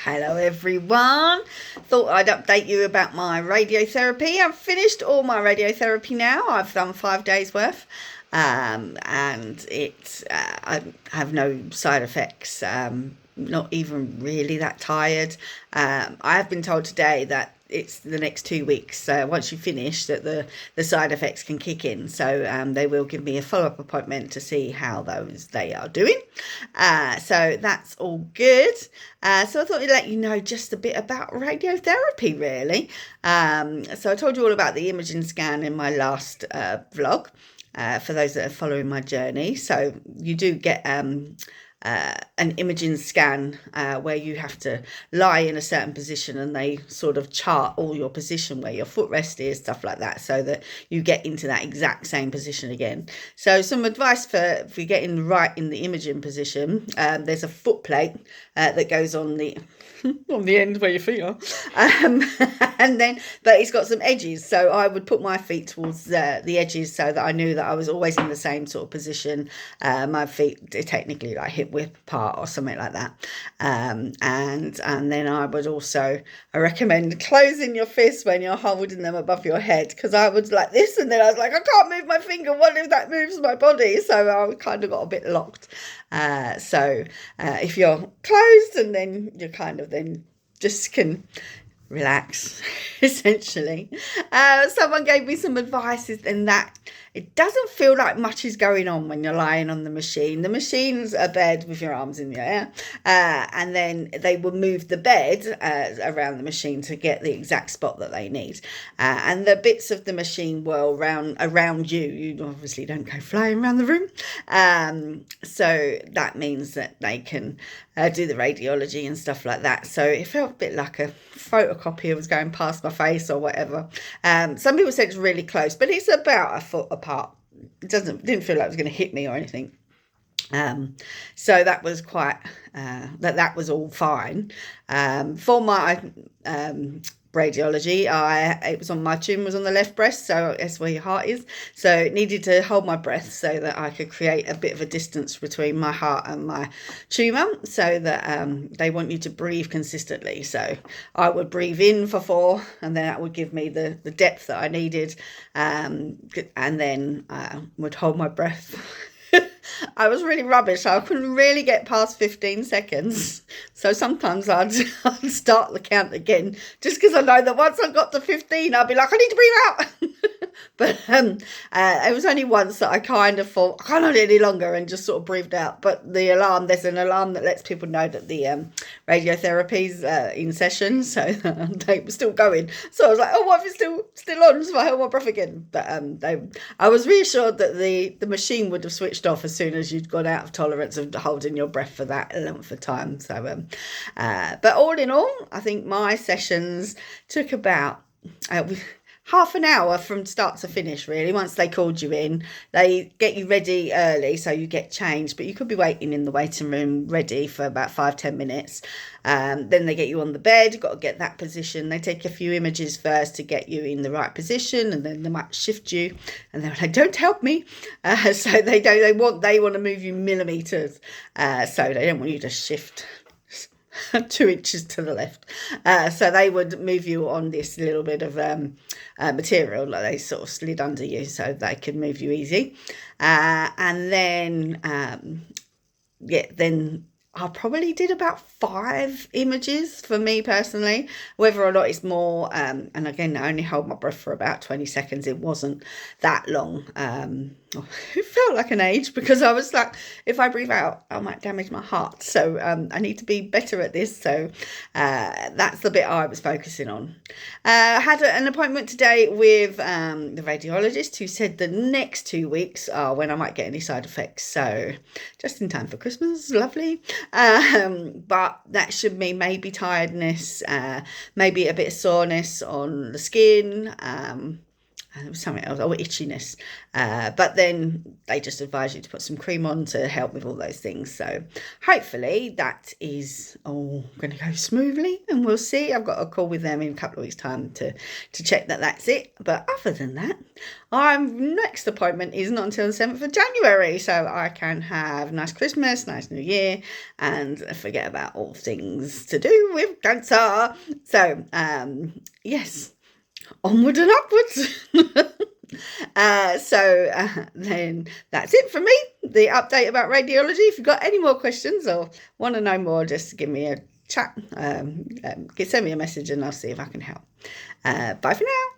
Hello everyone. Thought I'd update you about my radiotherapy. I've finished all my radiotherapy now. I've done 5 days worth, and I have no side effects. Not even really that tired. I have been told today that it's the next 2 weeks. Once you finish, that the side effects can kick in. So they will give me a follow-up appointment to see how they are doing. So that's all good. So I thought I'd let you know just a bit about radiotherapy, really. So I told you all about the imaging scan in my last vlog. For those that are following my journey. So you do get an imaging scan where you have to lie in a certain position and they sort of chart all your position, where your footrest is, stuff like that, so that you get into that exact same position again. So some advice for getting right in the imaging position: there's a foot plate that goes on the on the end where your feet are, and then but it's got some edges, so I would put my feet towards the edges so that I knew that I was always in the same sort of position. My feet are technically like hip width apart or something like that, and then I recommend closing your fists when you're holding them above your head, because I was like this and then I was like, I can't move my finger, what if that moves my body? So I kind of got a bit locked. So if you're closed, and then you kind of then just can relax, essentially. Someone gave me some advice in that it doesn't feel like much is going on when you're lying on the machine. The machine's a bed with your arms in the air, and then they will move the bed around the machine to get the exact spot that they need. And the bits of the machine whirl around you. You obviously don't go flying around the room. So that means that they can do the radiology and stuff like that. So it felt a bit like a photocopier was going past my face or whatever. Some people said it's really close, but it's about a foot apart. It didn't feel like it was going to hit me or anything. So that was quite that was all fine. For my radiology, it was on my tumor was on the left breast, so that's where your heart is. So it needed to hold my breath so that I could create a bit of a distance between my heart and my tumor, so that they want you to breathe consistently. So I would breathe in for 4, and then that would give me the depth that I needed, and then would hold my breath. I was really rubbish. I couldn't really get past 15 seconds. So sometimes I'd start the count again, just because I know that once I got to 15, I'd be like, I need to breathe out. But it was only once that I kind of thought, I can't hold it any longer, and just sort of breathed out. But there's an alarm that lets people know that the radiotherapy's in session, so they were still going. So I was like, oh, what if it's still on? So I held my breath again. But I was reassured that the machine would have switched off as soon as you'd gone out of tolerance of holding your breath for that length of time. So, but all in all, I think my sessions took about half an hour from start to finish, really. Once they called you in, they get you ready early, so you get changed, but you could be waiting in the waiting room ready for about 5-10 minutes. Then they get you on the bed. You've got to get that position. They take a few images first to get you in the right position, and then they might shift you, and they're like, don't help me. So they want to move you millimeters, so they don't want you to shift 2 inches to the left. So they would move you on this little bit of material, like they sort of slid under you so they could move you easy. And then then I probably did about 5 images for me personally. Whether or not it's more, and again, I only hold my breath for about 20 seconds. It wasn't that long. It felt like an age, because I was like, if I breathe out, I might damage my heart. So I need to be better at this. So that's the bit I was focusing on. I had an appointment today with the radiologist, who said the next 2 weeks are when I might get any side effects. So just in time for Christmas, lovely. But that should mean maybe tiredness, maybe a bit of soreness on the skin, it was something else, or itchiness. But then they just advise you to put some cream on to help with all those things. So hopefully that is all going to go smoothly, and we'll see. I've got a call with them in a couple of weeks' time to check that that's it. But other than that, our next appointment is not until the 7th of January, so I can have a nice Christmas, nice New Year, and forget about all things to do with cancer. So yes, onward and upwards. Then that's it for me, the update about radiology. If you've got any more questions or want to know more, just give me a chat, send me a message and I'll see if I can help. Bye for now.